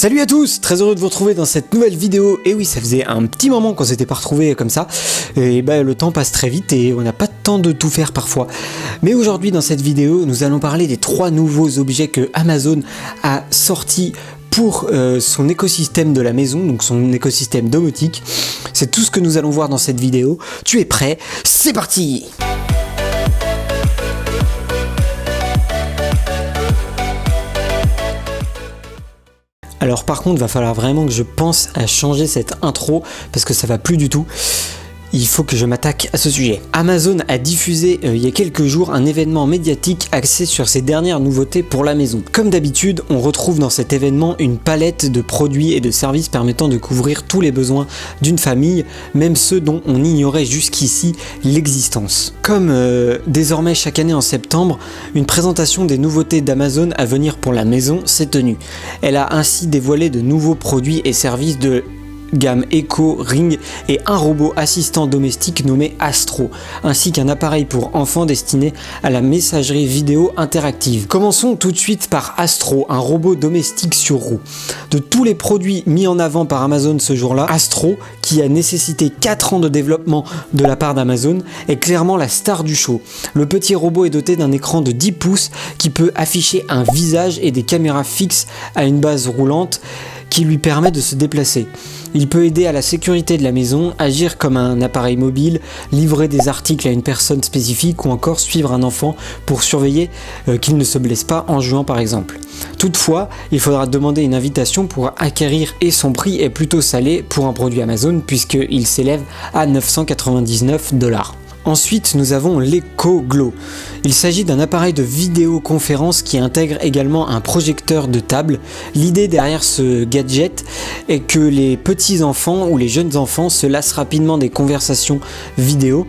Salut à tous, très heureux de vous retrouver dans cette nouvelle vidéo. Et oui, ça faisait un petit moment qu'on s'était pas retrouvés comme ça. Et bah le temps passe très vite et on n'a pas de temps de tout faire parfois. Mais aujourd'hui dans cette vidéo, nous allons parler des 3 nouveaux objets que Amazon a sortis pour son écosystème de la maison, donc son écosystème domotique. C'est tout ce que nous allons voir dans cette vidéo. Tu es prêt? C'est parti! Alors par contre, va falloir vraiment que je pense à changer cette intro parce que ça va plus du tout. Il faut que je m'attaque à ce sujet. Amazon a diffusé il y a quelques jours un événement médiatique axé sur ses dernières nouveautés pour la maison. Comme d'habitude, on retrouve dans cet événement une palette de produits et de services permettant de couvrir tous les besoins d'une famille, même ceux dont on ignorait jusqu'ici l'existence. Comme désormais chaque année en septembre, une présentation des nouveautés d'Amazon à venir pour la maison s'est tenue. Elle a ainsi dévoilé de nouveaux produits et services de gamme Echo, Ring et un robot assistant domestique nommé Astro, ainsi qu'un appareil pour enfants destiné à la messagerie vidéo interactive. Commençons tout de suite par Astro, un robot domestique sur roue. De tous les produits mis en avant par Amazon ce jour-là, Astro, qui a nécessité 4 ans de développement de la part d'Amazon, est clairement la star du show. Le petit robot est doté d'un écran de 10 pouces qui peut afficher un visage et des caméras fixes à une base roulante qui lui permet de se déplacer. Il peut aider à la sécurité de la maison, agir comme un appareil mobile, livrer des articles à une personne spécifique ou encore suivre un enfant pour surveiller qu'il ne se blesse pas en jouant par exemple. Toutefois, il faudra demander une invitation pour acquérir et son prix est plutôt salé pour un produit Amazon puisqu'il s'élève à 999 $. Ensuite, nous avons l'Echo Glow. Il s'agit d'un appareil de vidéoconférence qui intègre également un projecteur de table. L'idée derrière ce gadget est que les petits enfants ou les jeunes enfants se lassent rapidement des conversations vidéo.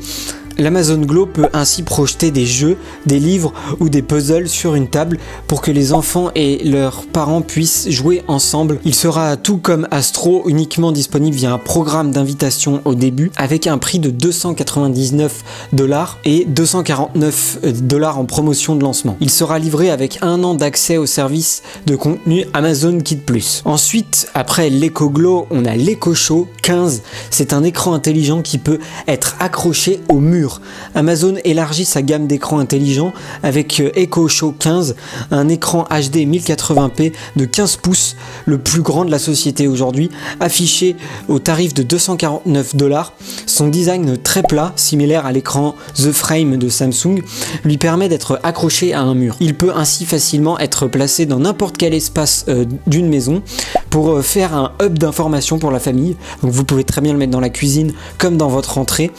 L'Amazon Glow peut ainsi projeter des jeux, des livres ou des puzzles sur une table pour que les enfants et leurs parents puissent jouer ensemble. Il sera tout comme Astro, uniquement disponible via un programme d'invitation au début avec un prix de 299 $ et 249 $ en promotion de lancement. Il sera livré avec 1 an d'accès au service de contenu Amazon Kid Plus. Ensuite, après l'Echo Glow, on a l'Echo Show 15. C'est un écran intelligent qui peut être accroché au mur. Amazon élargit sa gamme d'écrans intelligents avec Echo Show 15, un écran HD 1080p de 15 pouces, le plus grand de la société aujourd'hui, affiché au tarif de 249 $. Son design très plat, similaire à l'écran The Frame de Samsung, lui permet d'être accroché à un mur. Il peut ainsi facilement être placé dans n'importe quel espace d'une maison pour faire un hub d'information pour la famille. Donc vous pouvez très bien le mettre dans la cuisine comme dans votre entrée.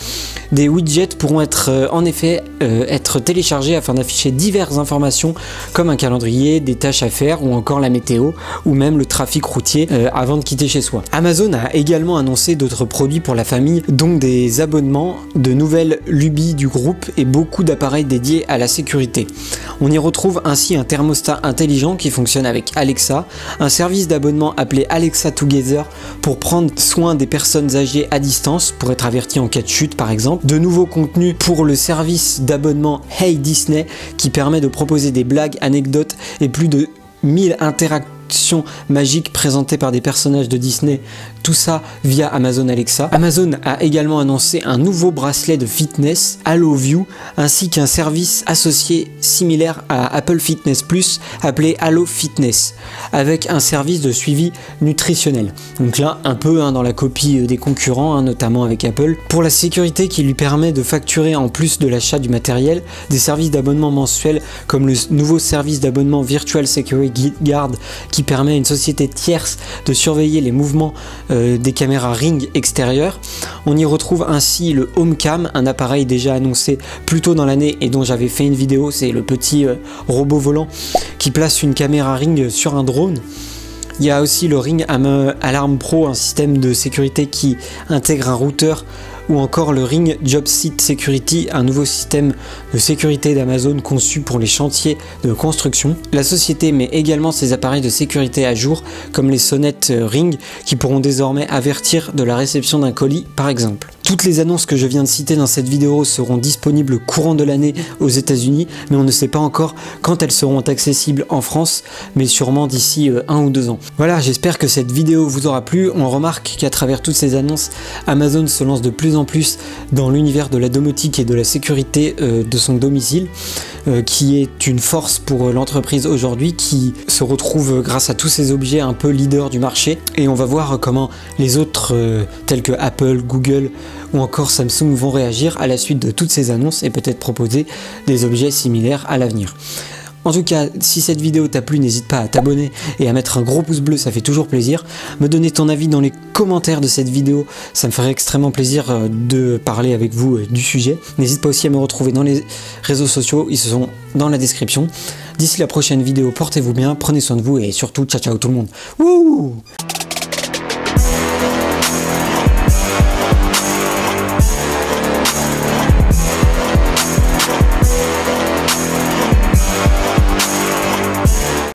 Des widgets pourront être en effet être téléchargés afin d'afficher diverses informations comme un calendrier, des tâches à faire ou encore la météo ou même le trafic routier avant de quitter chez soi. Amazon a également annoncé d'autres produits pour la famille, dont des abonnements, de nouvelles lubies du groupe et beaucoup d'appareils dédiés à la sécurité. On y retrouve ainsi un thermostat intelligent qui fonctionne avec Alexa, un service d'abonnement appelé Alexa Together pour prendre soin des personnes âgées à distance pour être averti en cas de chute par exemple, de nouveaux contenus pour le service d'abonnement Hey Disney qui permet de proposer des blagues, anecdotes et plus de 1000 interactions magiques présentées par des personnages de Disney, tout ça via Amazon Alexa. Amazon a également annoncé un nouveau bracelet de fitness, Halo View, ainsi qu'un service associé similaire à Apple Fitness Plus appelé Halo Fitness, avec un service de suivi nutritionnel. Donc là, un peu dans la copie des concurrents, notamment avec Apple, pour la sécurité qui lui permet de facturer en plus de l'achat du matériel, des services d'abonnement mensuels comme le nouveau service d'abonnement Virtual Security Guard qui permet à une société tierce de surveiller les mouvements des caméras Ring extérieures. On y retrouve ainsi le HomeCam, un appareil déjà annoncé plus tôt dans l'année et dont j'avais fait une vidéo, c'est le petit robot volant qui place une caméra Ring sur un drone. Il y a aussi le Ring Alarm Pro, un système de sécurité qui intègre un routeur ou encore le Ring Job Site Security, un nouveau système de sécurité d'Amazon conçu pour les chantiers de construction. La société met également ses appareils de sécurité à jour, comme les sonnettes Ring, qui pourront désormais avertir de la réception d'un colis par exemple. Toutes les annonces que je viens de citer dans cette vidéo seront disponibles courant de l'année aux États-Unis, mais on ne sait pas encore quand elles seront accessibles en France, mais sûrement d'ici 1 ou 2 ans. Voilà, j'espère que cette vidéo vous aura plu. On remarque qu'à travers toutes ces annonces, Amazon se lance de plus en plus dans l'univers de la domotique et de la sécurité de son domicile, qui est une force pour l'entreprise aujourd'hui, qui se retrouve grâce à tous ces objets un peu leader du marché. Et on va voir comment les autres tels que Apple, Google ou encore Samsung vont réagir à la suite de toutes ces annonces et peut-être proposer des objets similaires à l'avenir. En tout cas, si cette vidéo t'a plu, n'hésite pas à t'abonner et à mettre un gros pouce bleu, ça fait toujours plaisir. Me donner ton avis dans les commentaires de cette vidéo, ça me ferait extrêmement plaisir de parler avec vous du sujet. N'hésite pas aussi à me retrouver dans les réseaux sociaux, ils sont dans la description. D'ici la prochaine vidéo, portez-vous bien, prenez soin de vous et surtout, ciao ciao tout le monde. Wouh!